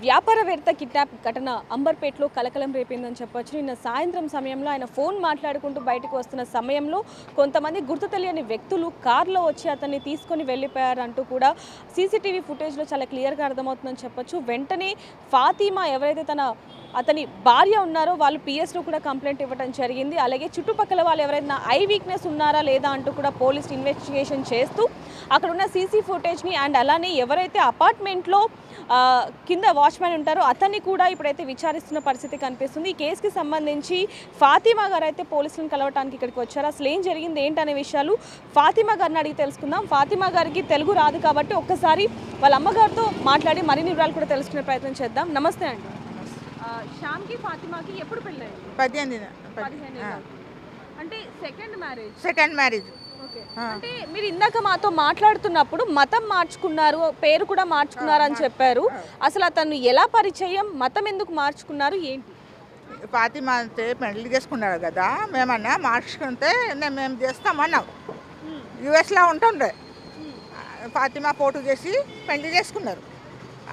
వ్యాపారవేత్త కిడ్నాప్ ఘటన అంబర్పేటలో కలకలం రేపిందని చెప్పొచ్చు. నిన్న సాయంత్రం సమయంలో ఆయన ఫోన్ మాట్లాడుకుంటూ బయటకు వస్తున్న సమయంలో కొంతమంది గుర్తు తెలియని వ్యక్తులు కార్లో వచ్చి అతన్ని తీసుకొని వెళ్ళిపోయారంటూ కూడా సీసీటీవీ ఫుటేజ్లో చాలా క్లియర్గా అర్థమవుతుందని చెప్పొచ్చు. వెంటనే ఫాతిమా ఎవరైతే అతని భార్య ఉన్నారో వాళ్ళు పిఎస్లో కూడా కంప్లైంట్ ఇవ్వడం జరిగింది. అలాగే చుట్టుపక్కల వాళ్ళు ఎవరైనా ఐ వీక్నెస్ ఉన్నారా లేదా అంటూ కూడా పోలీసులు ఇన్వెస్టిగేషన్ చేస్తూ అక్కడ ఉన్న సీసీ ఫుటేజ్ని అండ్ అలానే ఎవరైతే అపార్ట్మెంట్లో కింద వాచ్మెన్ ఉంటారో అతన్ని కూడా ఇప్పుడైతే విచారిస్తున్న పరిస్థితి కనిపిస్తుంది. ఈ కేసుకి సంబంధించి ఫాతిమా గారు అయితే పోలీసులను కలవటానికి ఇక్కడికి వచ్చారు. అసలు ఏం జరిగింది ఏంటనే విషయాలు ఫాతిమా గారిని అడిగి తెలుసుకుందాం. ఫాతిమా గారికి తెలుగు రాదు కాబట్టి ఒక్కసారి వాళ్ళ అమ్మగారితో మాట్లాడి మరిన్ని వివరాలు కూడా తెలుసుకునే ప్రయత్నం చేద్దాం. నమస్తే అండి. శ్యామ్కి ఫాతిమాకి ఎప్పుడు పెళ్ళాయి? 15 అంటే సెకండ్ మ్యారేజ్. అంటే మీరు ఇందాక మాతో మాట్లాడుతున్నప్పుడు మతం మార్చుకున్నారు, పేరు కూడా మార్చుకున్నారు అని చెప్పారు. అసలు అతను ఎలా పరిచయం, మతం ఎందుకు మార్చుకున్నారు, ఏంటి? ఫాతిమా అంటే పెళ్లి చేసుకున్నారు కదా, మేమన్నా మార్చుకుంటే మేము చేస్తామన్నాం. యుఎస్లో ఉంటుండే ఫాతిమా పోటు చేసి పెళ్లి చేసుకున్నారు.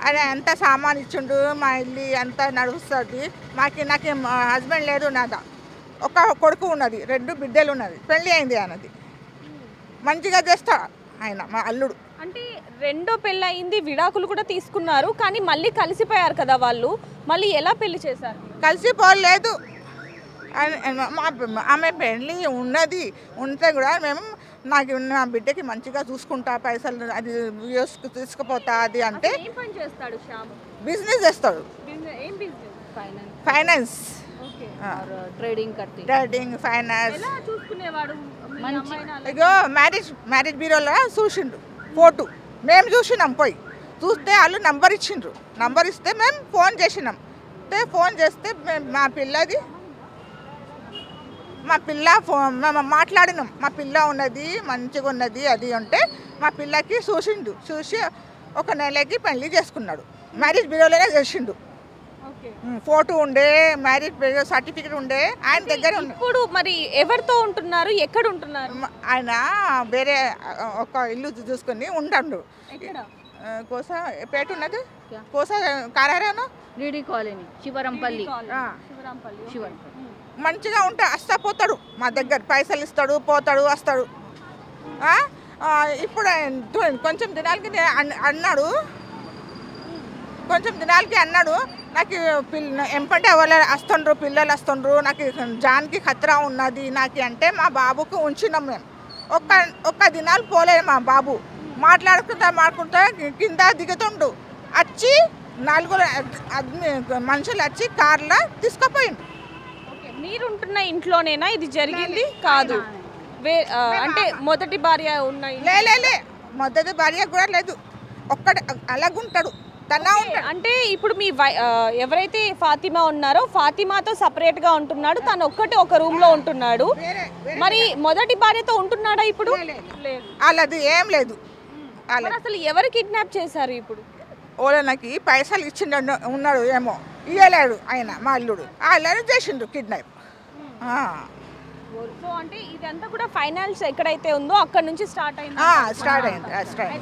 అదే అంత సామాన్ ఇచ్చిండు, మా ఇల్లు అంతా నడుస్తుంది. నాకు హస్బెండ్ లేదు, నాదా ఒక కొడుకు ఉన్నది, 2 బిడ్డలు ఉన్నది, పెళ్ళి అయింది అన్నది. మంచిగా చేస్తాడు ఆయన మా అల్లుడు. అంటే రెండో పెళ్ళి అయింది, విడాకులు కూడా తీసుకున్నారు, కానీ మళ్ళీ కలిసిపోయారు కదా వాళ్ళు. మళ్ళీ ఎలా పెళ్లి చేశారు? కలిసిపోలేదు. ఆమె పెళ్ళి ఉన్నది, ఉంటే కూడా మేము నాకు నా బిడ్డకి మంచిగా చూసుకుంటా, పైసలు అది తీసుకుపోతా అది అంటే. బిజినెస్ చేస్తాడు, ఫైనాన్స్, ట్రేడింగ్ ఫైనాన్స్. ఇగో మ్యారేజ్ బ్యూరోలో చూసిండు ఫోటో, మేము చూసినాం. పోయి చూస్తే వాళ్ళు నంబర్ ఇచ్చిండ్రు. నంబర్ ఇస్తే మేము ఫోన్ చేసినాం. ఫోన్ చేస్తే మా పిల్ల మేము మాట్లాడినాం. మా పిల్ల ఉన్నది, మంచిగా ఉన్నది అది అంటే మా పిల్లకి చూసిండు. చూసి 1 నెలకి పెళ్లి చేసుకున్నాడు. మ్యారేజ్ బ్యూరోలోనే చేసిండు. ఫోటో ఉండే, మ్యారేజ్ సర్టిఫికేట్ ఉండే ఆయన దగ్గర. ఇప్పుడు మరి ఎవరితో ఉంటున్నారు, ఎక్కడ ఉంటున్నారు? ఆయన వేరే ఒక ఇల్లు చూసుకొని ఉంటాడు. కోసా పేట ఉన్నది, కోసా కారాను డీడీ కాలనీ, శివరంపల్లి. మంచిగా ఉంటే వస్తా పోతాడు మా దగ్గర, పైసలు ఇస్తాడు, పోతాడు, వస్తాడు. ఇప్పుడు కొంచెం దినాలకి అన్నాడు నాకు ఎంపంటే ఎవరు వస్తుండ్రు, పిల్లలు వస్తుండ్రు, నాకు జాన్కి ఖతరా ఉన్నది నాకు అంటే మా బాబుకు ఉంచినాం మేము. ఒక్క దినాలు పోలేదు మా బాబు. మాట్లాడుకుంటా కింద దిగుతుండు. వచ్చి 4 మనుషులు వచ్చి కార్లో తీసుకుపోయిండు. మీరుంటున్న ఇంట్లోనేనా ఇది జరిగింది? కాదు, అంటే మొదటి భార్య ఉన్నాయి? లే మొదటి భార్య కూడా లేదు, అలాగుంటాడు. అంటే ఇప్పుడు మీ ఎవరైతే ఫాతిమా ఉన్నారో ఫాతిమాతో సపరేట్ గా ఉంటున్నాడు, తను ఒక రూమ్ లో ఉంటున్నాడు. మరి మొదటి భార్యతో ఉంటున్నాడా ఇప్పుడు? అలాది ఏం లేదు. అసలు ఎవరు కిడ్నాప్ చేశారు ఇప్పుడు? ఓలనకి పైసలు ఇచ్చిండు ఉన్నాడు, ఏమో ఇయ్యలేడు ఆయన మా అల్లుడు. వాళ్ళని చేసిండు కిడ్నాప్. అంటే ఇదంతా కూడా ఫైనాన్స్ ఎక్కడైతే ఉందో అక్కడ నుంచి స్టార్ట్ అయింది.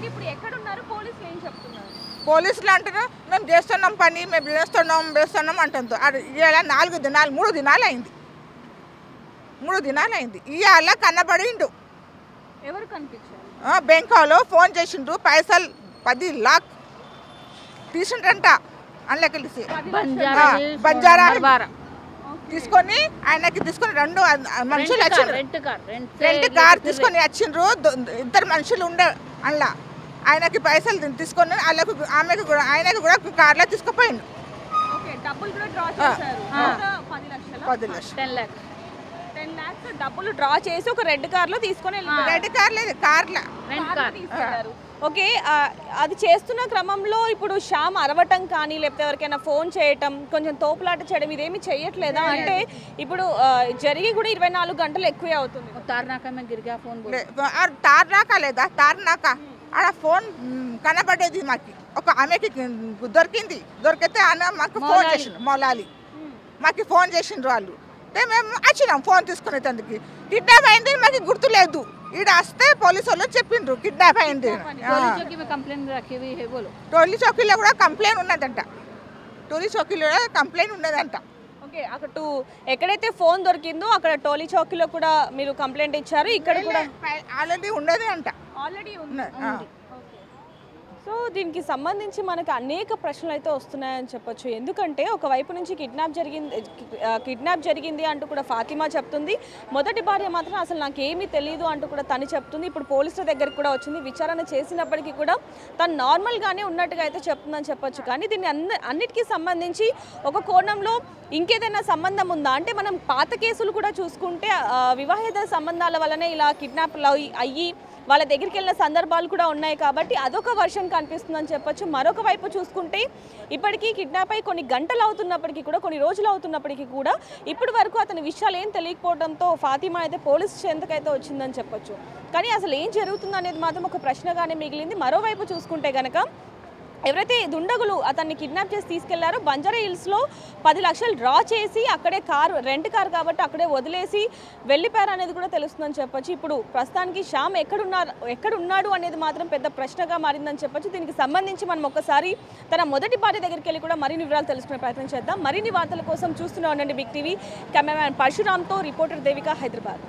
ఇప్పుడు ఎక్కడ ఉన్నారు? పోలీసులు ఏం చెప్తున్నారు? పోలీసులు అంటున్నారు మేము చేస్తున్నాం పని, మేము చేస్తున్నాం అంటుంది. ఇవాళ 4 దినాలు 3 దినాలు అయింది. 3 దినాలు అయింది. ఇవాళ కనబడిండు. ఎవరు కనిపించారు? బెంకాలో ఫోన్ చేసిండు, పైసలు 10 లాక్ తీసిండ్రంట. అందులో కలిసి బంజారా తీసుకొని ఆయనకి 2 మనుషులు వచ్చిండ్రు. రెంట్ కార్ తీసుకొని వచ్చిండ్రు. 2 మనుషులు ఉండే అందులో. ఆయనకి పైసలు తీసుకొని ఆమెకు కూడా ఆయనకు కూడా కార్లో తీసుకుపోయిండు. 10 లక్షలు డబ్బులు డ్రా చేసి ఒక రెడ్ కార్లో తీసుకొని రెడ్ కార్ లేదు, కార్లో. ఓకే, అది చేస్తున్న క్రమంలో ఇప్పుడు శ్యామ్ అరవటం కానీ లేకపోతే ఎవరికైనా ఫోన్ చేయటం, కొంచెం తోపులాట చేయడం ఇదేమి చెయ్యట్లేదా? అంటే ఇప్పుడు జరిగి కూడా 24 గంటలు ఎక్కువే అవుతుంది. తార్నాక లేదా? తార్నాక ఆడ ఫోన్ కనబడేది మాకు. ఒక ఆమెకి దొరికితే మాకు ఫోన్ చేసిండ్రు, మౌలాలి మాకు ఫోన్ చేసిండ్రు వాళ్ళు. మేము వచ్చినాం ఫోన్ తీసుకునేందుకు. కిడ్నాప్ అయింది మాకు గుర్తు లేదు. ఈడ వస్తే పోలీసు వాళ్ళు చెప్పిండ్రు కిడ్నాప్ అయింది. కంప్లైంట్ టోలీ చౌకీలో కూడా కంప్లైంట్ ఉన్నదంట. టోలీ చౌకీలో కంప్లైంట్ ఉన్నదంట. ఓకే, అక్కడ ఎక్కడైతే ఫోన్ దొరికిందో అక్కడ టోలీ చౌకీలో కూడా మీరు కంప్లైంట్ ఇచ్చారు. ఇక్కడ కూడా ఆల్రెడీ ఉండదే అంట. ఆల్రెడీ ఉన్నది. సో దీనికి సంబంధించి మనకు అనేక ప్రశ్నలు అయితే వస్తున్నాయని చెప్పొచ్చు. ఎందుకంటే ఒకవైపు నుంచి కిడ్నాప్ జరిగింది అంటూ కూడా ఫాతిమా చెప్తుంది. మొదటి భార్య మాత్రం అసలు నాకేమీ తెలియదు అంటూ కూడా తను చెప్తుంది. ఇప్పుడు పోలీసుల దగ్గరికి కూడా వచ్చింది. విచారణ చేసినప్పటికీ కూడా తను నార్మల్గానే ఉన్నట్టుగా అయితే చెప్తుందని చెప్పొచ్చు. కానీ దీన్ని అన్నిటికీ సంబంధించి ఒక కోణంలో ఇంకేదైనా సంబంధం ఉందా అంటే మనం పాత కేసులు కూడా చూసుకుంటే వివాహేతర సంబంధాల వల్లనే ఇలా కిడ్నాప్లు అయ్యి వాళ్ళ దగ్గరికి వెళ్ళిన సందర్భాలు కూడా ఉన్నాయి. కాబట్టి అదొక వర్షన్ కనిపిస్తుందని చెప్పొచ్చు. మరొక వైపు చూసుకుంటే ఇప్పటికీ కిడ్నాప్ అయి కొన్ని గంటలు అవుతున్నప్పటికీ కూడా, కొన్ని రోజులు అవుతున్నప్పటికీ కూడా ఇప్పటి వరకు అతని విషయాలు ఏం తెలియకపోవడంతో ఫాతిమా అయితే పోలీసు చెంతకైతే వచ్చిందని చెప్పొచ్చు. కానీ అసలు ఏం జరుగుతుంది అనేది మాత్రం ఒక ప్రశ్నగానే మిగిలింది. మరోవైపు చూసుకుంటే కనుక ఎవరైతే దుండగులు అతన్ని కిడ్నాప్ చేసి తీసుకెళ్లారో బంజారా హిల్స్లో 10 లక్షలు డ్రా చేసి అక్కడే రెంట్ కార్ కాబట్టి అక్కడే వదిలేసి వెళ్ళిపోయారు అనేది కూడా తెలుస్తుందని చెప్పొచ్చు. ఇప్పుడు ప్రస్తుతానికి శ్యామ్ ఎక్కడున్నాడు అనేది మాత్రం పెద్ద ప్రశ్నగా మారిందని చెప్పొచ్చు. దీనికి సంబంధించి మనం ఒకసారి తన మొదటి భార్య దగ్గరికి వెళ్ళి కూడా మరిన్ని వివరాలు తెలుసుకునే ప్రయత్నం చేద్దాం. మరిన్ని వార్తల కోసం చూస్తూనే ఉండండి బిగ్ టీవీ. కెమెరామ్యాన్ పరశురామ్తో రిపోర్టర్ దేవిక, హైదరాబాద్.